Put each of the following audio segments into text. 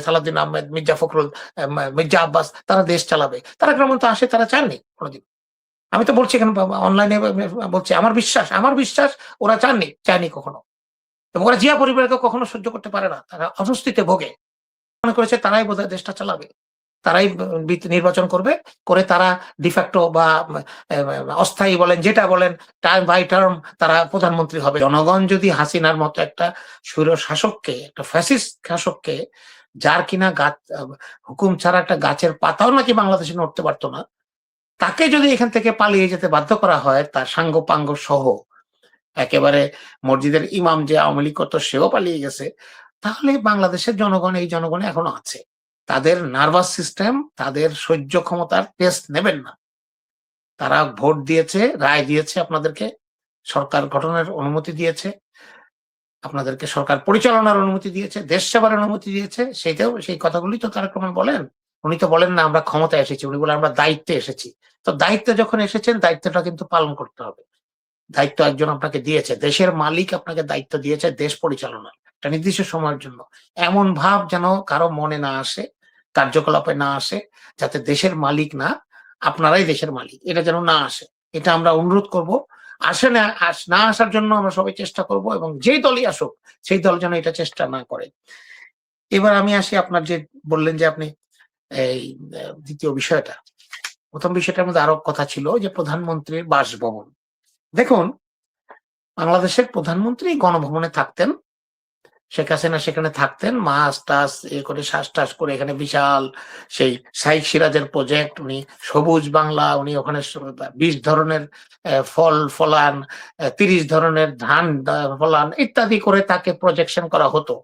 সালাউদ্দিন আহমেদ, মির্জা ফখরুল, মির্জা আব্বাস তারা দেশ চালাবে। তারেক রহমান তো আসে, তারা চাননি কোনোদিন। আমি তো বলছি এখানে অনলাইনে বলছি, আমার বিশ্বাস ওরা চায়নি কখনো। এবং ওরা জিয়া পরিবারকে কখনো সহ্য করতে পারে না। তারা অস্বস্তিতে ভোগে। মনে করেছে তারাই বোধহয় দেশটা চালাবে। তারাই নির্বাচন করবে, করে তারা ডিফ্যাক্টো বা অস্থায়ী বলেন যেটা বলেন টার্ম বাই টার্ম তারা প্রধানমন্ত্রী হবে। জনগণ যদি হাসিনার মতো একটা স্বৈর শাসককে, একটা ফ্যাসিস্ট শাসককে, যার কিনা গাছ হুকুম ছাড়া একটা গাছের পাতাও নাকি বাংলাদেশে নড়তে পারতো না, তাকে যদি এখান থেকে পালিয়ে যেতে বাধ্য করা হয় তার সাঙ্গ পাঙ্গ সহ, একেবারে মসজিদের ইমাম যে আওয়ামী লীগ করতো সেও পালিয়ে গেছে, তাহলে বাংলাদেশের জনগণ, এই জনগণ এখনো আছে। তাদের নার্ভাস সিস্টেম, তাদের সহ্য ক্ষমতার টেস্ট নেবেন না। তারা ভোট দিয়েছে, রায় দিয়েছে, আপনাদেরকে সরকার গঠনের অনুমতি দিয়েছে, আপনাদেরকে সরকার পরিচালনার অনুমতি দিয়েছে, দেশ সেবার অনুমতি দিয়েছে। সেই কথাগুলি তো তারেক রহমান বলেন। উনি তো বলেন না আমরা ক্ষমতায় এসেছি, উনি বলেন আমরা দায়িত্বে এসেছি। তো দায়িত্বে যখন এসেছেন, দায়িত্বটা কিন্তু পালন করতে হবে। দায়িত্ব একজন আপনাকে দিয়েছে, দেশের মালিক আপনাকে দায়িত্ব দিয়েছে দেশ পরিচালনার একটা নির্দিষ্ট সময়ের জন্য। এমন ভাব যেন কারো মনে না আসে, কার্যকলাপে না আসে, যাতে দেশের মালিক না আপনারাই দেশের মালিক, এটা যেন না আসে। এটা আমরা অনুরোধ করব। আসে না আসার জন্য আমরা সবাই চেষ্টা করব, এবং যেই দলই আসুক সেই দল যেন এটা চেষ্টা না করে। এবার আমি আসি আপনার যে বললেন যে আপনি এই দ্বিতীয় বিষয়টা, প্রথম বিষয়টার মধ্যে আরো কথা ছিল যে প্রধানমন্ত্রীর বাসভবন। দেখুন, বাংলাদেশের প্রধানমন্ত্রী গণভবনে থাকতেন, শেখ হাসিনা সেখানে থাকতেন, মাছ টাস এ করে শ্বাস টাস করে, এখানে বিশাল সেই শাইখ সিরাজের প্রজেক্ট, উনি সবুজ বাংলা, উনি ওখানে 20 ধরনের ফল ফলান, 30 ধরনের ধান ফলান ইত্যাদি করে তাকে প্রজেকশন করা হতো।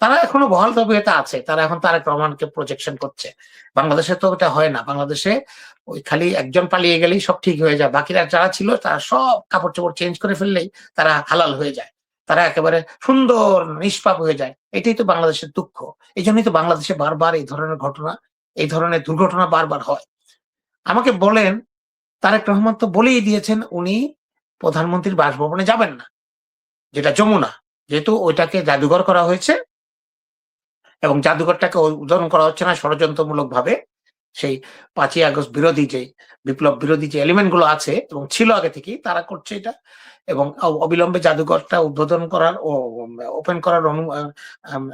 তারা এখনো বহাল তবিয়তে আছে, তারা এখন তারেক রহমানকে প্রজেকশন করছে। বাংলাদেশে তো ওটা হয় না। বাংলাদেশে ওই খালি একজন পালিয়ে গেলেই সব ঠিক হয়ে যায়, বাকিরা যারা ছিল তারা সব কাপড় চোপড় চেঞ্জ করে ফেললেই তারা হালাল হয়ে যায়, তারা একেবারে সুন্দর নিষ্পাপ হয়ে যায়। এটাই তো বাংলাদেশের দুঃখ। এই জন্যই তো বাংলাদেশে বারবার এই ধরনের ঘটনা, এই ধরনের দুর্ঘটনা বারবার হয়। আমাকে বলেন, তারেক রহমান তো বলেই দিয়েছেন উনি প্রধানমন্ত্রীর বাসভবনে যাবেন না, যেটা যমুনা, যেহেতু ওইটাকে জাদুঘর করা হয়েছে এবং জাদুঘরটাকে উদ্বোধন করা হচ্ছে না ষড়যন্ত্রমূলক ভাবে। সেই 5ই আগস্ট বিরোধী যে বিপ্লব বিরোধী যে এলিমেন্ট গুলো আছে এবং ছিল আগে থেকেই, তারা করছে এটা। এবং অবিলম্বে জাদুঘরটা উদ্বোধন করার ও ওপেন করার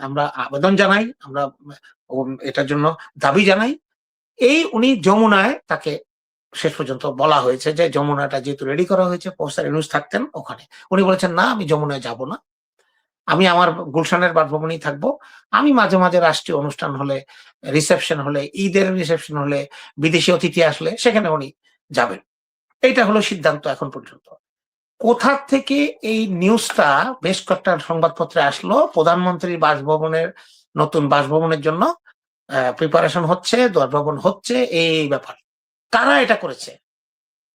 আমরা আবেদন জানাই, আমরা এটার জন্য দাবি জানাই। এই উনি যমুনায়, তাকে শেষ পর্যন্ত বলা হয়েছে যে যমুনাটা যেহেতু রেডি করা হয়েছে, প্রফেসর ইউনূস থাকতেন ওখানে, উনি বলেছেন না আমি যমুনায় যাব না, আমি আমার গুলশানের বাসভবনেই থাকবো। আমি মাঝে মাঝে রাষ্ট্রীয় অনুষ্ঠান হলে, রিসেপশন হলে, ঈদের রিসেপশন হলে, বিদেশি অতিথি আসলে সেখানে উনি যাবেন। এইটা হলো সিদ্ধান্ত এখন পর্যন্ত। কোথা থেকে এই নিউজটা বেশ কয়েকটা সংবাদপত্রে আসলো প্রধানমন্ত্রীর বাসভবনের, নতুন বাসভবনের জন্য প্রিপারেশন হচ্ছে, বাসভবন হচ্ছে, এই ব্যাপার কারা এটা করেছে?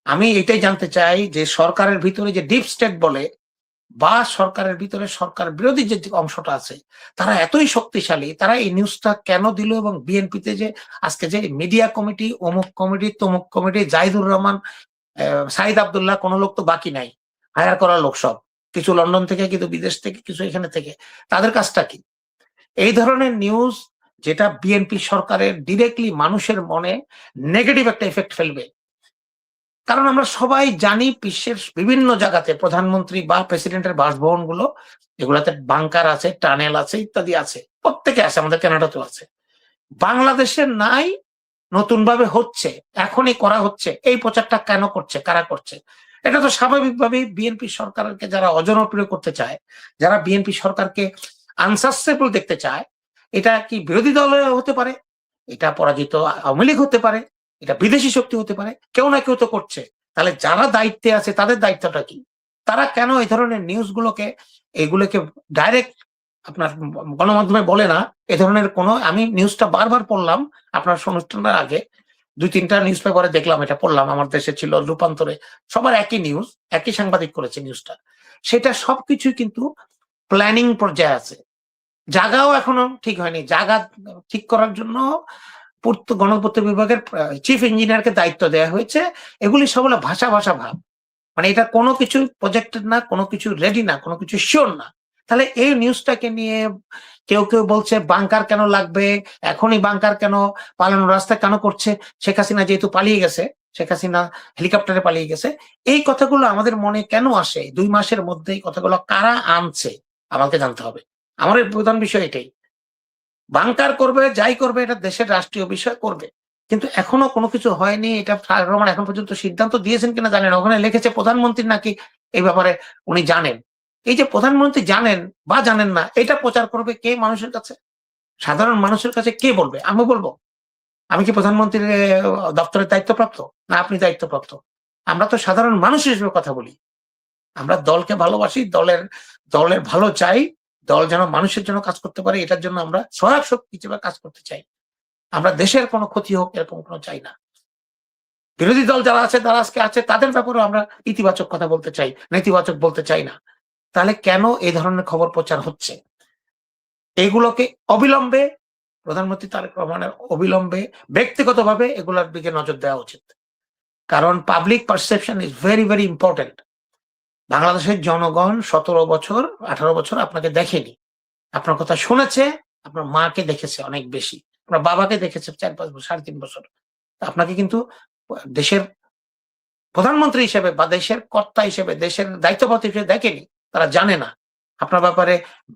আমি এটাই জানতে চাই যে সরকারের ভিতরে যে ডিপ স্টেট বলে, বা সরকারের ভিতরে সরকার বিরোধী যে অংশটা আছে, তারা এতই শক্তিশালী, তারা এই নিউজটা কেন দিল? এবং বিএনপিতে যে আজকে যে মিডিয়া কমিটি, অমুক কমিটি, তমুক কমিটি, জাহিদুর রহমান, সাইদ আব্দুল্লাহ, কোন লোক তো বাকি নাই, হায়ার করা লোক সব, কিছু লন্ডন থেকে, কিছু বিদেশ থেকে, কিছু এখানে থেকে, তাদের কাজটা কি? এই ধরনের নিউজ যেটা বিএনপি সরকারের ডিরেক্টলি মানুষের মনে নেগেটিভ একটা এফেক্ট ফেলবে। কারণ আমরা সবাই জানি বিশ্বের বিভিন্ন জায়গাতে প্রধানমন্ত্রী বা প্রেসিডেন্টের বাসভবন গুলো, এগুলাতে বাংকার আছে, টানেল আছে, ইত্যাদি আছে, প্রত্যেকে আছে, আমাদের কানাডাতেও আছে। বাংলাদেশের নাই, নতুন ভাবে হচ্ছে, এখনই করা হচ্ছে। এই প্রচারটা কেন করছে, কারা করছে? এটা তো স্বাভাবিকভাবেই বিএনপি সরকারকে যারা অজনপ্রিয় করতে চায়, যারা বিএনপি সরকারকে আনসাসেবল দেখতে চায়, এটা কি বিরোধী দল হতে পারে, এটা পরাজিত আওয়ামী লীগ হতে পারে, এটা বিদেশি শক্তি হতে পারে, কেউ না কেউ তো করছে। তাহলে যারা দায়িত্বে আছে তাদের দায়িত্বটা কি? তারা কেন এই ধরনের নিউজগুলোকে, এগুলোকে ডাইরেক্ট আপনার গণমাধ্যমে বলে না? এ ধরনের কোন, আমি নিউজটা বারবার পড়লাম আপনার অনুষ্ঠানের আগে, 2-3টা নিউজ পেপারে দেখলাম, এটা পড়লাম, আমার দেশে ছিল, রূপান্তরে, সবার একই নিউজ, একই সাংবাদিক করেছে নিউজটা। সেটা সবকিছুই কিন্তু প্ল্যানিং পর্যায়ে আছে, জায়গাও এখনো ঠিক হয়নি। জায়গা ঠিক করার জন্য গণপূর্ত বিভাগের চিফ ইঞ্জিনিয়ারকে দায়িত্ব দেওয়া হয়েছে। এগুলি সব হলো ভাষা ভাষা ভাব, মানে এটা কোনো কিছু প্রজেক্টেড না, কোনো কিছু রেডি না, কোনো কিছু শিওর না। তাহলে এই নিউজটাকে নিয়ে কেউ বলছে বাংকার কেন লাগবে, এখনই বাংকার কেন, পালানোর রাস্তা কেন করছে, শেখ হাসিনা যেহেতু পালিয়ে গেছে, শেখ হাসিনা হেলিকপ্টারে পালিয়ে গেছে, এই কথাগুলো আমাদের মনে কেন আসে? 2 মাসের মধ্যে এই কথাগুলো কারা আনছে আমাকে জানতে হবে। আমার প্রধান বিষয় এটাই। বাংকার করবে, যাই করবে, এটা দেশের রাষ্ট্রীয় বিষয় করবে। কিন্তু এখনো কোনো কিছু হয়নি। এটা তারেক রহমান এখন পর্যন্ত সিদ্ধান্ত দিয়েছেন কিনা জানেন না। ওখানে লিখেছে প্রধানমন্ত্রী নাকি এই ব্যাপারে উনি জানেন। এই যে প্রধানমন্ত্রী জানেন বা জানেন না, এটা প্রচার করবে কে মানুষের কাছে? সাধারণ মানুষের কাছে কে বলবে? আমি বলব? আমি কি প্রধানমন্ত্রীর দপ্তরের দায়িত্বপ্রাপ্ত? না আপনি দায়িত্বপ্রাপ্ত? আমরা তো সাধারণ মানুষ হিসেবে কথা বলি। আমরা দলকে ভালোবাসি, দলের ভালো চাই, দল যেন মানুষের জন্য কাজ করতে পারে, এটার জন্য আমরা সহায়ক শক্তি হিসেবে কাজ করতে চাই। আমরা দেশের কোনো ক্ষতি হোক এরকম কোনো চাই না। বিরোধী দল যারা আছে, তারা আজকে আছে, তাদের ব্যাপারেও আমরা ইতিবাচক কথা বলতে চাই, নেতিবাচক বলতে চাই না। তাহলে কেন এই ধরনের খবর প্রচার হচ্ছে? এগুলোকে অবিলম্বে প্রধানমন্ত্রী তারেক রহমানের অবিলম্বে ব্যক্তিগতভাবে এগুলোর দিকে নজর দেওয়া উচিত। কারণ public perception is very important. বাংলাদেশের জনগণ 17 বছর 18 বছর আপনাকে দেখেনি। আপনার কথা শুনেছে, আপনার মাকে দেখেছে অনেক বেশি। আপনার বাবাকে দেখেছে 4-5 বছর, 3.5 বছর। আপনাকে কিন্তু দেশের প্রধানমন্ত্রী হিসেবে বা দেশের কর্তা হিসেবে, দেশের দায়িত্বপ্রাপ্ত হিসেবে দেখেনি। তারা জানে না। আপনার ব্যাপারে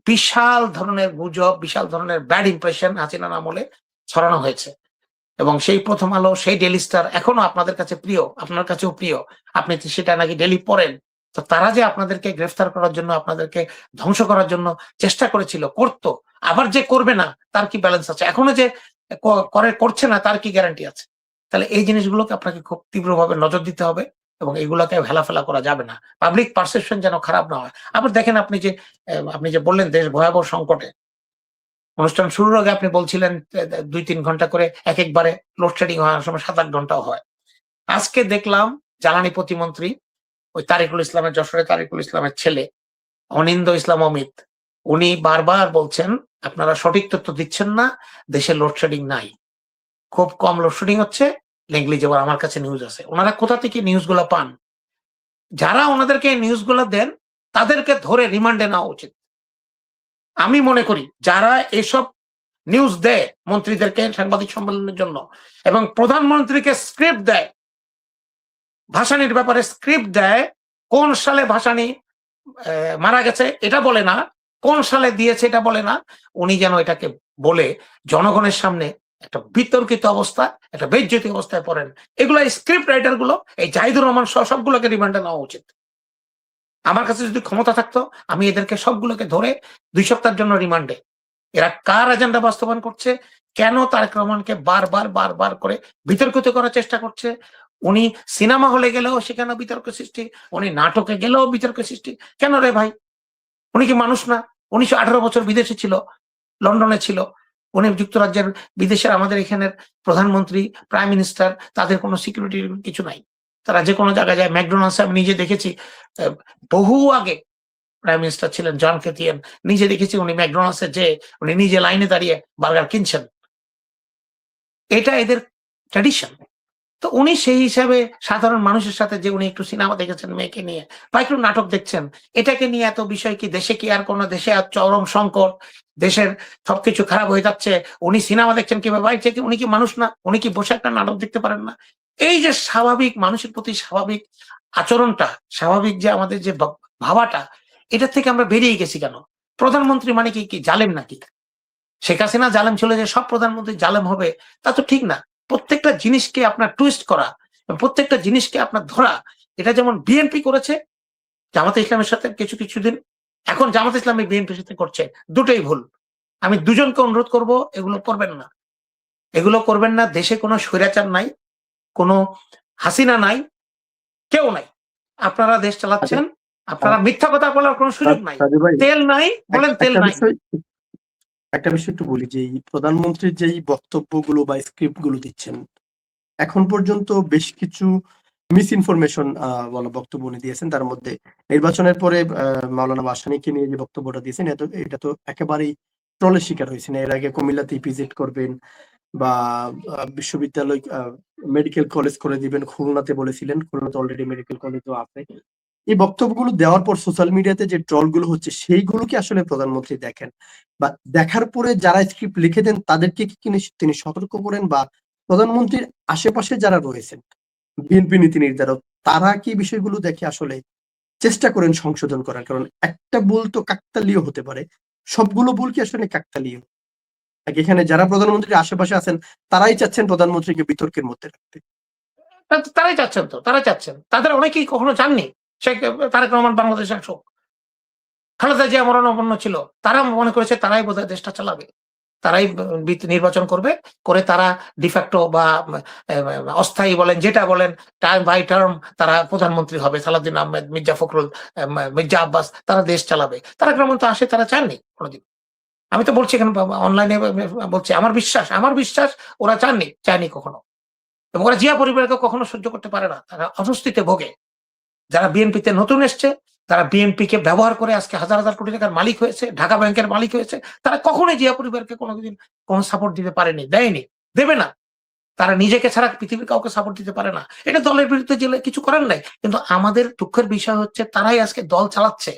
বিশাল ধরনের গুজব, বিশাল ধরনের ব্যাড ইমপ্রেশন হাসিনার আমলে ছড়ানো হয়েছে। এবং সেই প্রথম আলো, সেই ডেইলি স্টার এখনো আপনাদের কাছে প্রিয়, আপনার কাছেও প্রিয়। আপনি সেটা নাকি ডেইলি পড়েন। তো তারা যে আপনাদেরকে গ্রেফতার করার জন্য, আপনাদেরকে ধ্বংস করার জন্য চেষ্টা করেছিল, করত। আবার যে করবে না তার কি ব্যালেন্স আছে? এখনো যে করছে না তার কি গ্যারান্টি আছে? তাহলে এই জিনিসগুলোকে আপনাকে খুব তীব্রভাবে নজর দিতে হবে এবং এগুলোকে হেলাফেলা করা যাবে না। পাবলিক পারসেপশন যেন খারাপ না হয়। আবার দেখেন আপনি যে বললেন দেশ ভয়াবহ সংকটে। অনুষ্ঠান শুরুর আগে আপনি বলছিলেন ২-৩ ঘন্টা করে একেকবারে লোডশেডিং হয়, অনেক সময় ৭-৮ ঘন্টাও হয়। আজকে দেখলাম জ্বালানি প্রতিমন্ত্রী ওই তারিকুল ইসলামের, যশোরের তারিকুল ইসলামের ছেলে অনিন্দ্য ইসলাম অমিত, উনি বারবার বলছেন আপনারা সঠিক তথ্য দিচ্ছেন না, দেশে লোডশেডিং নাই। খুব কম লোডশেডিং হচ্ছে, নেগলিজেবল। আমার কাছে নিউজ আছে। উনারা কোথা থেকে নিউজগুলা পান? যারা উনাদেরকে এই নিউজগুলা দেন তাদেরকে ধরে রিমান্ডে নেওয়া উচিত। আমি মনে করি যারা এসব নিউজ দেয় মন্ত্রীদেরকে সাংবাদিক সম্মেলনের জন্য এবং প্রধানমন্ত্রীকে স্ক্রিপ্ট দেয়, ভাসানির ব্যাপারে স্ক্রিপ্ট দেয়, কোন সালে ভাসানি মারা গেছে এটা বলে না, কোন সালে দিয়েছে এটা বলে না, উনি যেন এটাকে বলে জনগণের সামনে একটা বিতর্কিত অবস্থা, একটা বেইজ্জতি অবস্থায় পড়েন। এগুলো স্ক্রিপ্ট রাইটার গুলো, এই জাহিদুর রহমান সহ সবগুলোকে রিমান্ডে নেওয়া উচিত। আমার কাছে যদি ক্ষমতা থাকতো আমি এদেরকে সবগুলোকে ধরে 2 সপ্তাহের জন্য রিমান্ডে। এরা কার এজেন্ডা বাস্তবায়ন করছে? কেন তারেক রহমানকে বারবার করে বিতর্কিত করার চেষ্টা করছে? উনি সিনেমা হলে গেলেও সেখানেও বিতর্ক সৃষ্টি, উনি নাটকে গেলেও বিতর্ক সৃষ্টি। কেন রে ভাই? উনি কি মানুষ না? ১৯১৮ বছর বিদেশে ছিল, লন্ডনে ছিল। উনি যুক্তরাজ্যের, বিদেশের, আমাদের এখানের প্রধানমন্ত্রী, প্রাইম মিনিস্টার, তাদের কোনো সিকিউরিটির কিছু নাই। তারা যেকোনো জায়গায় যায়। ম্যাকডোনাল্ডসে আমি নিজে দেখেছি, অ্যা বহু আগে প্রাইম মিনিস্টার ছিলেন জন কেতিয়ান। নিজে দেখেছি উনি ম্যাকডোনাল্ডসে যেয়ে উনি নিজে লাইনে দাঁড়িয়ে বার্গার কিনছেন। এটা এদের ট্র্যাডিশন। তো উনি সেই হিসাবে সাধারণ মানুষের সাথে যে উনি একটু সিনেমা দেখেছেন মেয়েকে নিয়ে বা একটু নাটক দেখছেন, এটাকে নিয়ে এত বিষয় কি? দেশে কি আর কোন, দেশে আর চরম সংকট, দেশের সবকিছু খারাপ হয়ে যাচ্ছে। উনি সিনেমা দেখছেন কিভাবে? ভাই উনি কি মানুষ না? উনি কি বসে একটা নাটক দেখতে পারেন না? এই যে স্বাভাবিক মানুষের প্রতি স্বাভাবিক আচরণটা, স্বাভাবিক যে আমাদের যে ভাবাটা, এটা থেকে আমরা বেরিয়ে গেছি কেন? প্রধানমন্ত্রী মানে কি জালেম নাকি? শেখ হাসিনা জালেম ছিল যে সব প্রধানমন্ত্রী জালেম হবে, তা তো ঠিক না। প্রত্যেকটা জিনিসকে আপনার টুইস্ট করা, প্রত্যেকটা জিনিসকে আপনার ধরা, এটা যেমন বিএনপি করেছে জামাতে ইসলামের সাথে কিছুদিন, এখন জামাতে ইসলামী বিএনপির সাথে করছে, দুটোই ভুল। আমি দুজনকে অনুরোধ করব এগুলো করবেন না। এগুলো করবেন না। দেশে কোনো স্বৈরাচার নাই, কোনো হাসিনা নাই, কেউ নাই। আপনারা দেশ চালাচ্ছেন, আপনারা মিথ্যা কথা বলার কোনো সুযোগ নাই। তেল নাই বলেন, তেল নাই। একটা বিষয় একটু বলি যে প্রধানমন্ত্রীর যেই বক্তব্যগুলো বা স্ক্রিপ্ট গুলো দিচ্ছেন, এখন পর্যন্ত বেশ কিছু মিস ইনফরমেশন বলা বক্তব্য উনি দিয়েছেন। তার মধ্যে নির্বাচনের পরে মাওলানা ভাসানীকে নিয়ে যে বক্তব্যটা দিয়েছেন, এটা তো একেবারেই ট্রলের শিকার হয়েছে। এর আগে কুমিল্লাতে ইপিজেড করবেন বা বিশ্ববিদ্যালয় মেডিকেল কলেজ করে দিবেন খুলনাতে বলেছিলেন। খুলনাতে অলরেডি মেডিকেল কলেজও আছে। এই বক্তব্যগুলো দেওয়ার পর সোশ্যাল মিডিয়াতে যে ট্রলগুলো হচ্ছে সেইগুলো কি আসলে প্রধানমন্ত্রী দেখেন? বা দেখার পরে যারা স্ক্রিপ্ট লিখে দেন তাদেরকে কি তিনি সতর্ক করেন? বা প্রধানমন্ত্রীর আশেপাশে যারা রয়েছেন, বিএনপি নীতি নির্ধারক, তারা কি বিষয়গুলো দেখে আসলে চেষ্টা করেন সংশোধন করার? কারণ একটা ভুল তো কাকতালীয় হতে পারে। সবগুলো ভুল কি আসলে কাকতালীয়? নাকি এখানে যারা প্রধানমন্ত্রীর আশেপাশে আছেন তারাই চাচ্ছেন প্রধানমন্ত্রীকে বিতর্কের মধ্যে রাখতে? তারাই চাচ্ছেন তো, তারা চাচ্ছেন। তাদের অনেকেই কখনো চাননি শেখ তারেক রহমান বাংলাদেশ আসুক। খালেদা জিয়া মরণাপন্ন ছিল। তারা মনে করেছে তারাই বোধহয় দেশটা চালাবে। তারাই নির্বাচন করবে, করে তারা ডিফ্যাক্টো বা অস্থায়ী বলেন যেটা বলেন টার্ম বাই টার্ম তারা প্রধানমন্ত্রী হবে। সালাউদ্দিন আহমেদ, মির্জা ফখরুল, মির্জা আব্বাস তারা দেশ চালাবে। তারেক রহমান তো আসে তারা চাননি কোনদিন। আমি তো বলছি এখানে অনলাইনে বলছি আমার বিশ্বাস ওরা চায়নি কখনো। এবং ওরা জিয়া পরিবারকে কখনো সহ্য করতে পারে না। তারা অস্বস্তিতে ভোগে। যারা বিএনপিতে নতুন এসছে, তারা বিএনপিকে ব্যবহার করে আজকে হাজার, হাজার কোটি টাকার মালিক হয়েছে, ঢাকা ব্যাংকের মালিক হয়েছে। তারা কখনোই জিয়া পরিবারকে কোনদিন কোন সাপোর্ট দিতে পারেনি, দেয়নি, দেবে না। তারা নিজেকে ছাড়া পৃথিবীর কাউকে সাপোর্ট দিতে পারে না। এটা দলের বিরুদ্ধে গেলে কিছু করার নাই। কিন্তু আমাদের দুঃখের বিষয় হচ্ছে তারাই আজকে দল চালাচ্ছে।